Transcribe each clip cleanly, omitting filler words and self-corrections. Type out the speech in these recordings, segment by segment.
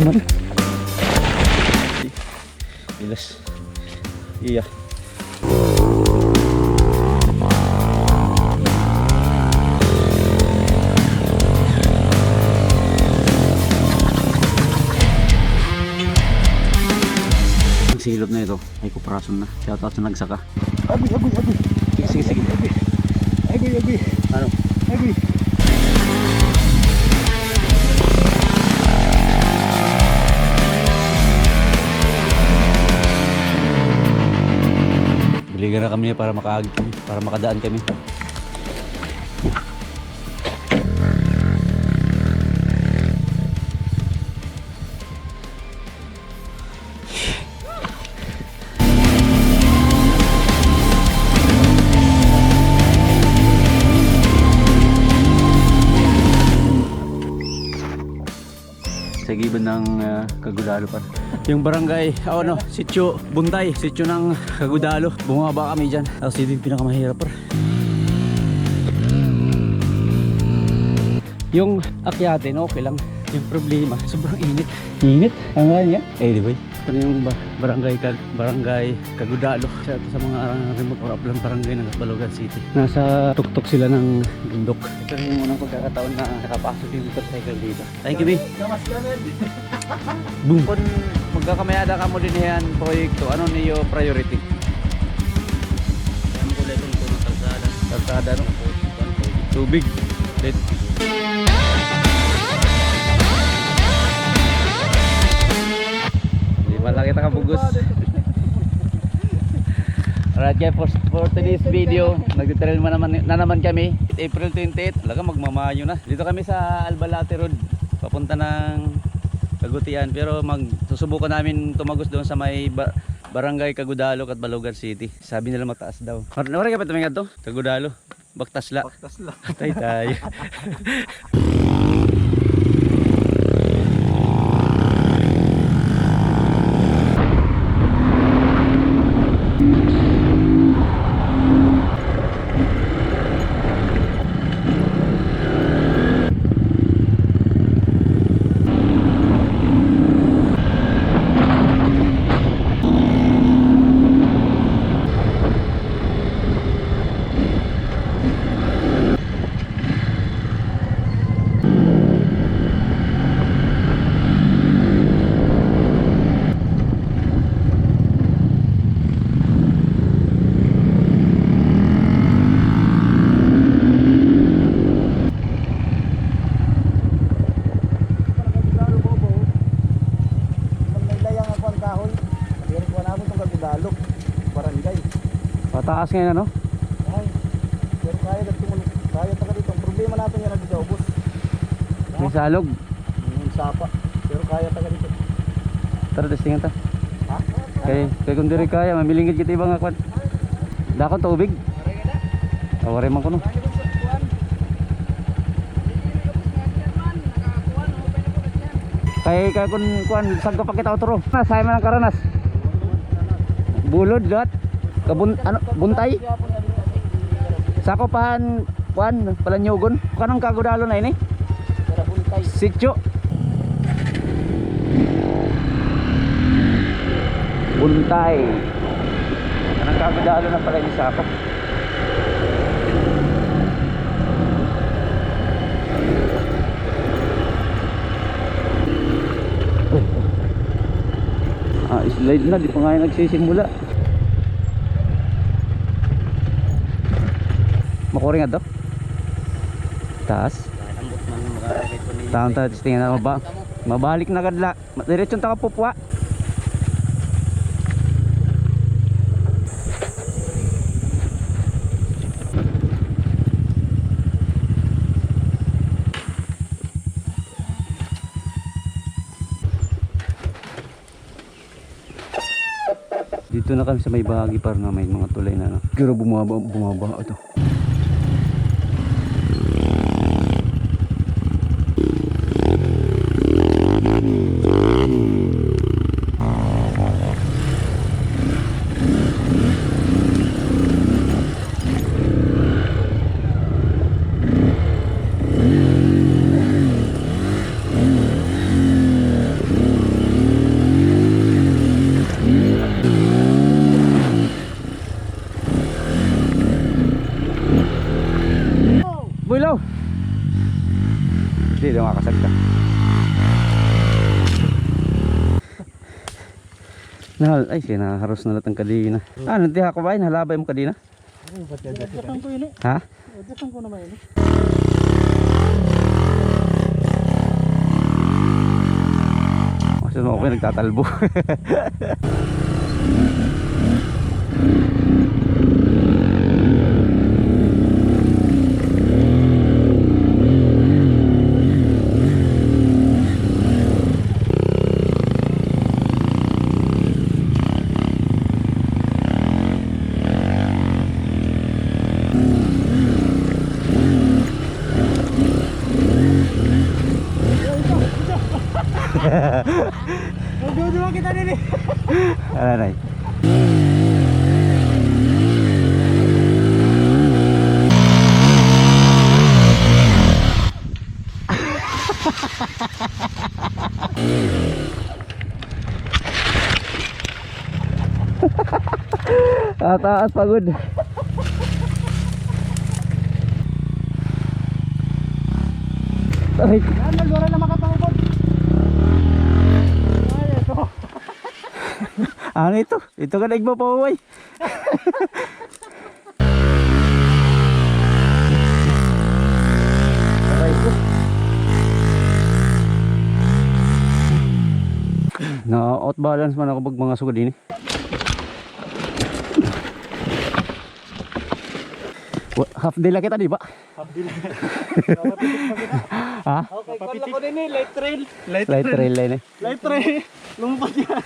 naman. Ilas. Iya. Ang silot na ito ay kuprason na. Shoutout sa nagsaka. Abi. Sige. Abi. Ano? Abi. Biligan na kami para makaagit kami, para makadaan kami. Sa giban ng Kagudalo pa. Yung barangay, Sitio Buntay, sitio ng Kagudalo. Bumaba kami dyan. Tapos ito yung pinakamahirap pa. Yung akyatin, okay lang. Yung problema, sobrang init. Init? Ang nga niya? Anyway, ito yung barangay Kagudalo. Sa mga remote or upland barangay ng Balogan City. Nasa tuktok sila ng bundok. Ito yung unang pagkakataon na nakapasok yung motorcycle dito. Thank you, B. Boom. Kung magkakamayada ka mo din yan proyekto, ano niyo priority? Ano kulay kung ito ng kalsada? Kalsada, no? Tubig. Let. Hindi pala kita kabugos. Alright guys, for today's video, nag-trail na naman kami. April 28, talaga magmamayo na. Dito kami sa Albalate Road, papunta ng Kagutian. Pero susubukan namin tumagos doon sa may barangay Kagudalo at Balogan City. Sabi nila mataas daw. Nawarin ka pa tumingad to? Kagudalo. Baktasla. Baktasla. Patay tayo. Pataas ngayon ano? Ay, pero kaya taga dito. Ang problema natin yan na ubos. May salog. Yung sapa. Pero kaya taga dito. Tara, testingan ta. Ha? Kay kung diri kaya, mamilingid kita ibang akwan. Dakon tubig. Awari man ko no. Kay kun kuan saan ka pa kita otro. Nasay man ang karanas. Bulod gat. Buntay. Sakopan kuan Palanyogon. Kanang Kagudalo na ini. Sitio. Buntay. Kanang Kagudalo na pala yung sakop. Slide na, di pa nga yung nagsisimula. Makuring nga to? Taas? Taon-taon, tingnan na mabalik na kadla. Diretsyon ta ka pupwa. Dito na kami sa may bahagi para na may mga tulay na siguro bumaba ito. Bulo. Hindi na makakasagta. Ay, sinaharos na latang kadina. Nanti ako ba? Nahalabay mo kadina? Adyakan ko yun eh. Ha? Adyakan ko naman yun eh. Kasi mo ako nagtatalbo. Dua kita ini. Aray. Taas pagod. Tarik. Yan, nagdura na makatangkot. Ay, ito. Ano ito? Ito ka naigmo pa uway. Na out balance man ako pag mga sugod din. Half day lang kita di ba? Abdil. Napapitik pa kita. Ha? Okay, kala ko din eh, light trail. Light trail line eh. Light trail. Lumpat yan.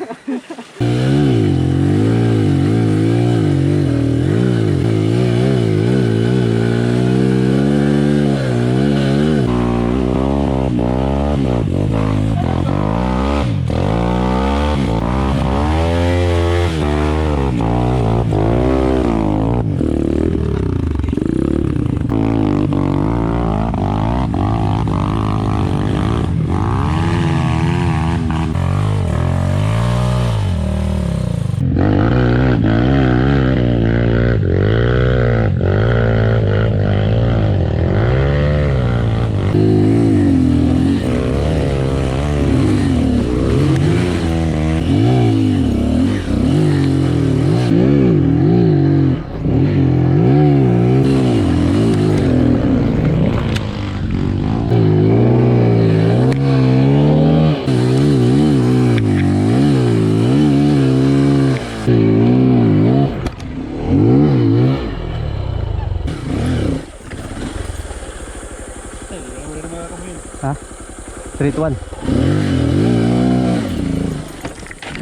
Ha? 3 to 1.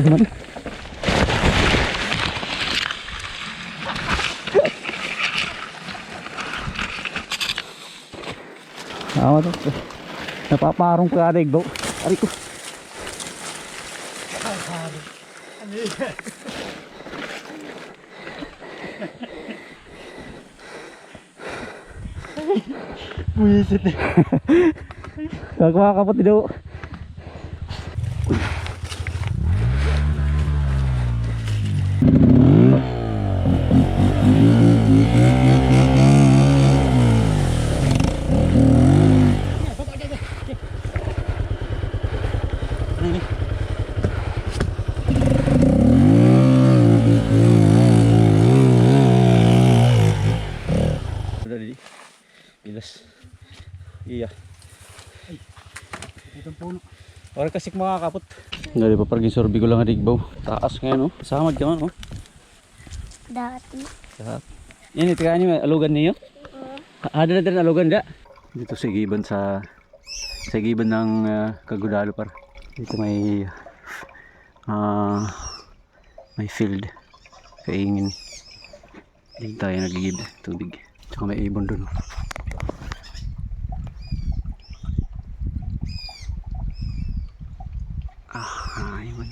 Ano ba? Ako to. Napaparong ko adig bo. Ari ko. Buisit eh. Gagawa ka po tido. Ilas. Iya. Itong puno. Wala kasi makakapot. Hindi pa parang sorbi ko lang adigbaw. Taas ngayon, no? Samad ka man, no? Dati. Yan, itikaan niyo, alugan niyo? Ada na din alugan, da? Dito sa giban giban ng Kagudalo par. Dito may field. Kaingin. Dito tayo nagigib tubig. Tsaka may ibon dun. Ayun.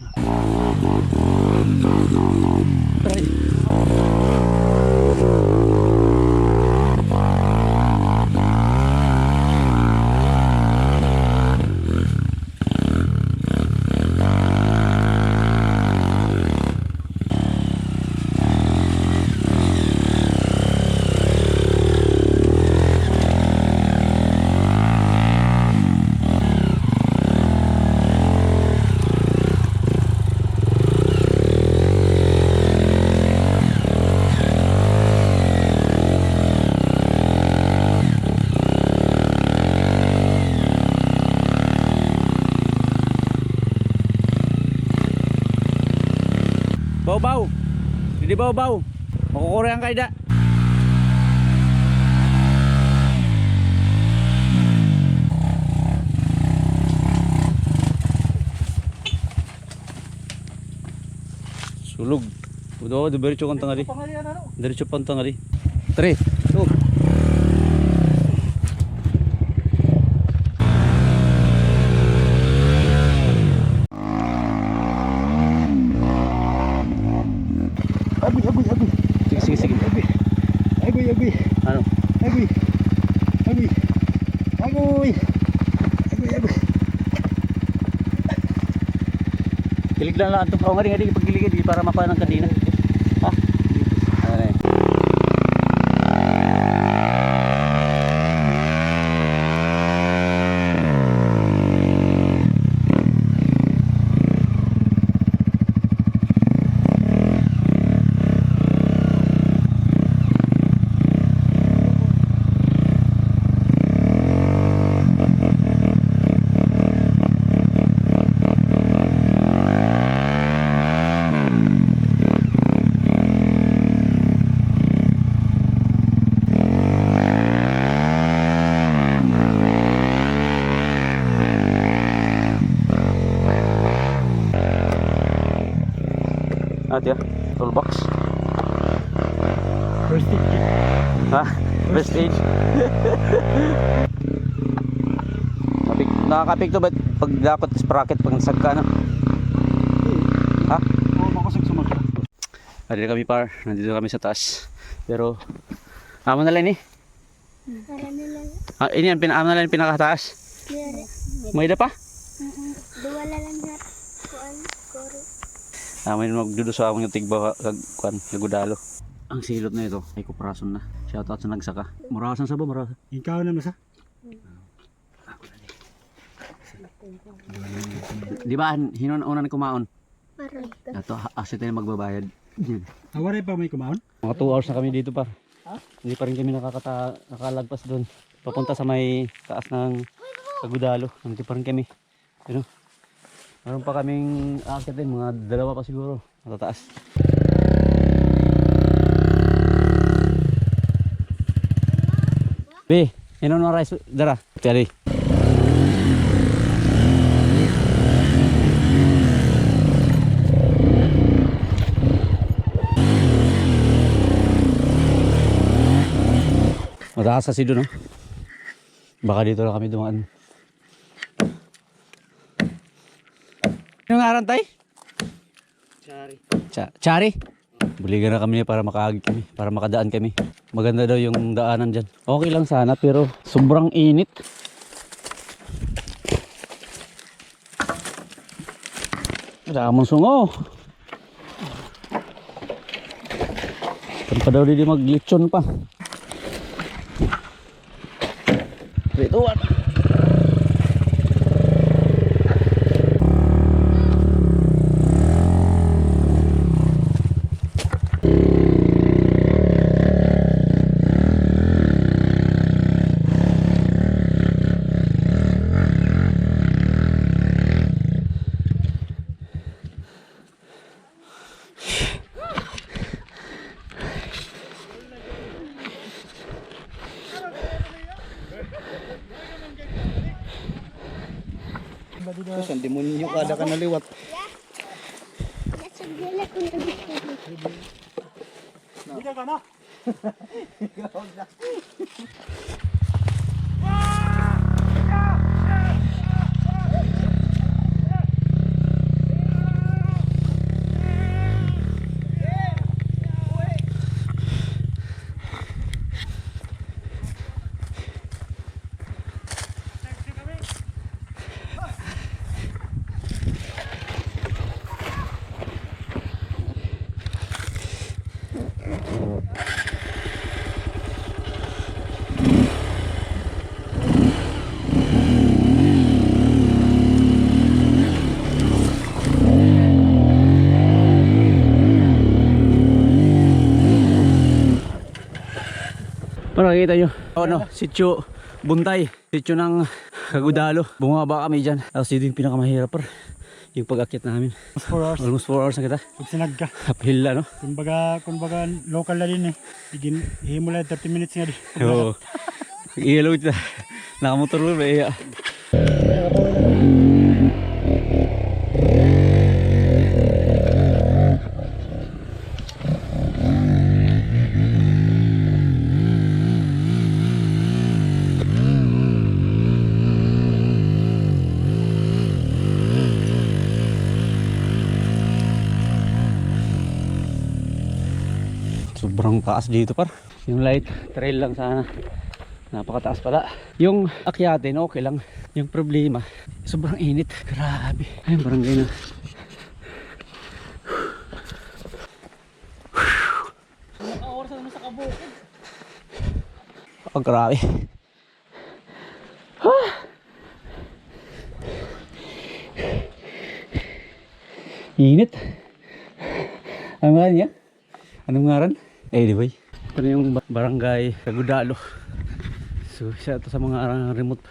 Baw. Didi baw. Makukure ang kaida. Sulog. Udo, diretso kang tangali. Pangalian ano? Diretso pang tangali. 3, 2. Agoy. Sige. Agoy. Ano? Agoy. Kilig lang ito. Oo nga rin, pagkiligid para mapanang kadina. Ha? Ano na eh. Dia toolbox. First aid kit. Ha? First aid. Nakakapik to ba pag dakot sprocket pag nasagka na? Ha? Oo, makasag sumag. Nandito kami par, nandito kami sa taas. Pero amo na lang ni. Para nila. Ini ang amo na lang pinakataas. May ida pa? Duwala lang na. Kuan, koro. May magdudo sa among yung tigba kag nagudalo. Ang silot na ito ay kuprason na. Shoutout sa nagsaka. Murasan sa ba? Murasan. Ikaw na masa. Di ba hinon-una ni kumaon? Maroy. Ato asit na magbabayad. Tawaray pa may kumaon? Mga 2 hours na kami dito pa. Ha? Hindi pa rin kami nakalagpas doon. Papunta sa may taas ng Kagudalo. Hindi pa rin kami. Ano? Meron pa kaming aakyat din. Mga 2 pa siguro. Matataas. Be, ino no rice dara. Tali. Mataas kasi doon, no? Baka dito lang kami dumaan. Yung arantay? Chari. Chari? Buligan na kami para makaagit kami, para makadaan kami. Maganda daw yung daanan dyan. Okay lang sana pero sobrang init. Wala mong sungo. Kan pa daw di maglitsyon pa. Rituan. Saan demonyo kada ka naliwat? Nasa gila kung gusto. Hindi ka na. Ano nakikita nyo? Ano? Sityo Buntay. Sityo ng Kagudalo. Bumaba kami dyan. Tapos dito yung pinakamahirap par. yung pag-akyat namin. 4 hours. Almost 4 hours na kita. Pag sinagka. Uphill na, no? Kumbaga local na din eh. Hihimula 30 minutes nga di. Oo. Ilaw ito. Nakamotor ko ba iya? Sobrang taas dito par. Yung light trail lang sana. Napakataas pala. Yung akyatin okay lang. Yung problema, sobrang init. Grabe. Ayun, barangay na. Naka-oras na sa kabukid. Oh, grabe. Init. Anong ngaran yan? Anong ngaran? Anyway, ito na yung barangay Kagudalo. So, isa ito sa mga remote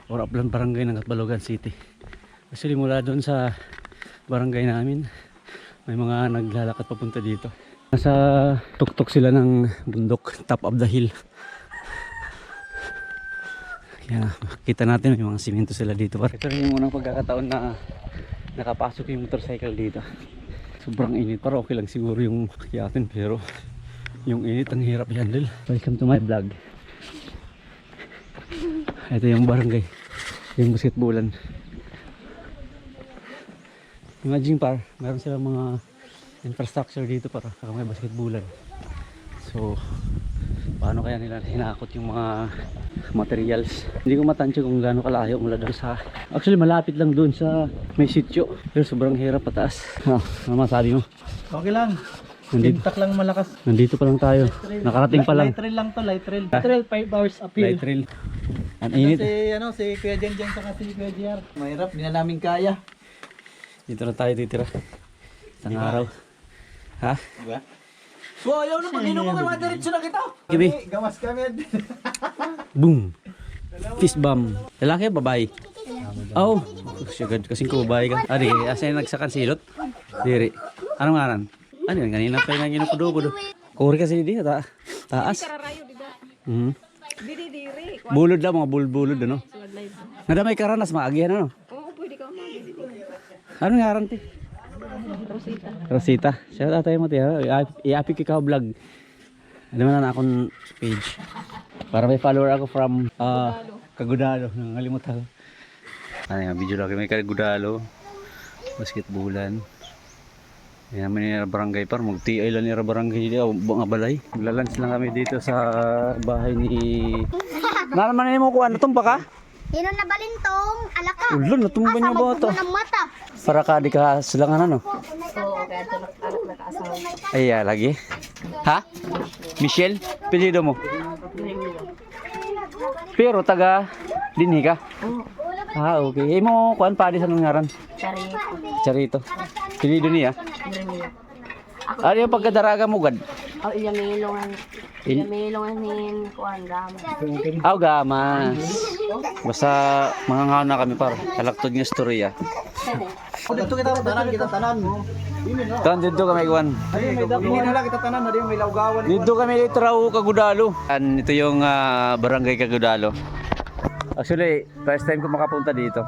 or upland barangay ng Catbalogan City. Actually, mula doon sa barangay namin, may mga naglalakad papunta dito. Nasa tuktok sila ng bundok, top of the hill. Kaya kita natin may mga simento sila dito. Ito rin yung unang pagkakataon na nakapasok yung motorcycle dito. Sobrang init, para okay lang siguro yung akyatin, pero yung init ang hirap i-handle. Welcome to my vlog. Ito yung barangay, yung basketballan. Imagine par, meron silang mga infrastructure dito para may basketballan. So paano kaya nila hinakot yung mga materials? Hindi ko matansya kung gaano kalayo mula doon sa, actually malapit lang doon sa may sityo, pero sobrang hirap pataas. Ano masabi mo? Okay lang. Nandito, Tintak lang malakas. nandito pa lang tayo, nakarating pa lang. Light trail lang to, light trail. Light trail 5 hours uphill. Light trail. Ang init. Si Kuya Jen saka si Kuya JR. Mahirap, hindi na namin kaya. Dito na tayo titira. Isang araw. Ha? Diba? So ayaw na, mag-inom mo mga diretso na kita. Gibi. Gawas kami. Boom. Fist bump. Lalaki o babae? Oh, sugad kasing ko babae ka. Ari, asa yung nagsakan silot? Diri. Anong ngaran? Ano yan? Kanina pa yung ginukudo-kudo. Kuri kasi di taas. Mhm. Bulod lang, mga bulod ano? Nadamay karanas, maagihan ano? Oo, pwede ka mag-edit. Anong ngaran ti? Rosita. Shout out tayo mo ti. I-upload ka vlog. Ano man na akong page. Para may follower ako from Kagudalo. Nangalimutan ko. Ano yung video lagi may Kagudalo. Basketballan. Yan naman yung barangay par. Mag-TI lang yung barangay dito. Mga balay. Maglalunch lang kami dito sa bahay ni... Naraman na mo kung ano tumpa ka? Yun na balintong, alaka. Ulo, natumba niyo ba ito? Ng mata. Para ka di ka silangan ano? Oo, kaya ito anak na kaasawa. Ay, lagi. Ha? Michelle? Pilido mo? Pero taga dinhi ka? Ah, okay. Eh mo kuan pa di sa ngaran? Charito. Charito. Pilido niya? Ano yung pagkadaraga mo gad? Oh, ilamilongan. Ilamilongan ni Kuan Gama. Aw gamas. Basta mga ngana kami par. Kalaktod nga storya. Dito kita tanan. Tan dito kami kuan. Hindi na lang kita tanan, na may lawgawan. Dito kami itraw Kagudalo. Ito yung barangay Kagudalo. Actually, first time ko makapunta dito.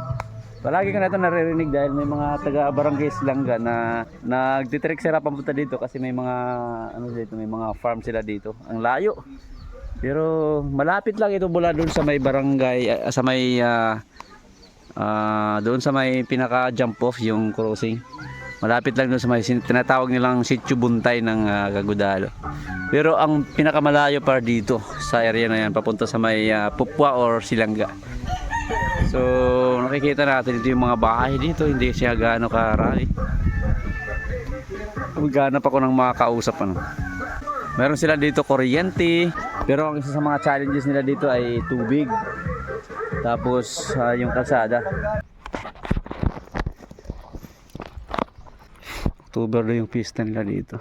Palagi ko na ito naririnig dahil may mga taga-barangay Silangga na nagtitrek sila papunta dito kasi may mga ano dito, may mga farm sila dito. Ang layo. Pero malapit lang ito mula doon sa may barangay sa may doon sa may pinaka jump off yung crossing. Malapit lang doon sa may tinatawag nilang Sitio Buntay ng Kagudalo. Pero ang pinakamalayo pa dito sa area na yan papunta sa may Pupwa or Silangga. So nakikita natin dito yung mga bahay dito, hindi siya gaano karami. Maghanap ako ng mga kausap ano. Meron sila dito kuryente, pero ang isa sa mga challenges nila dito ay tubig. Tapos yung kalsada. October na yung pista nila dito.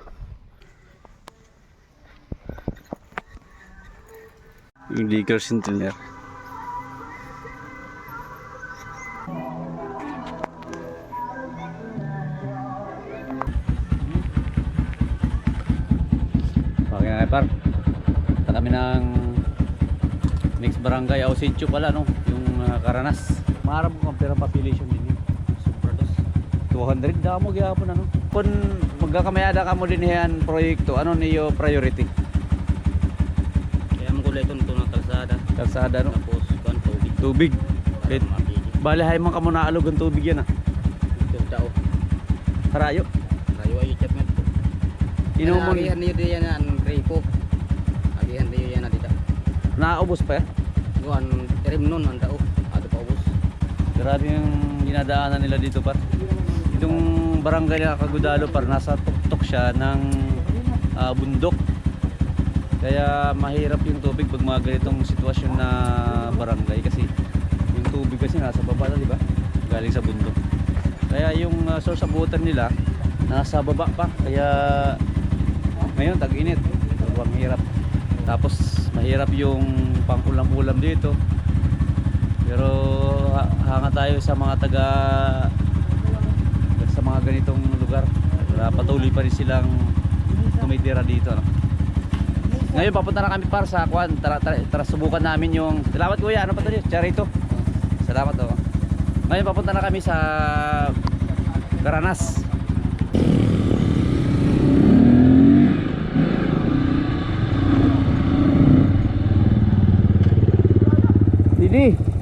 Yung liquor centennial. par. Punta kami ng next barangay, Ausencio pala no, yung Caranas. Maharap ko ang perang population din yun. Super dos. 200 damo gyapon ano. Kung magkakamayada ka mo din yan proyekto, ano niyo priority? Kaya mo kulay ito ng kalsada. Kalsada no. Tapos kuan tubig. Tubig. Para mapili. Bale hay man kamo naalog ang tubig yan ah. Ito tao. Harayo. Rayo ay chat mo. Inomon. Agihan niyo diyan ang gripo. Agihan niyo yan na dito. Naubos pa yan. Kuan terim nun ang tao. Ato pa ubos. Grabe yung dinadaanan nila dito par. Itong barangay na Kagudalo par, nasa tuktok siya ng bundok. Kaya mahirap yung tubig pag mga ganitong sitwasyon na barangay kasi yung tubig kasi nasa baba na, di ba? Galing sa bundok. Kaya yung source of water nila nasa baba pa. Kaya ngayon tag-init. Ang hirap. Tapos mahirap yung pang-ulam-ulam dito. Pero hanga tayo sa mga sa mga ganitong lugar. Patuloy pa rin silang tumitira dito no? Ngayon papunta na kami para sa Kwan. Tara subukan namin yung. Salamat kuya, ano pa to? Charito. Salamat oh. Ngayon papunta na kami sa Caranas. Didi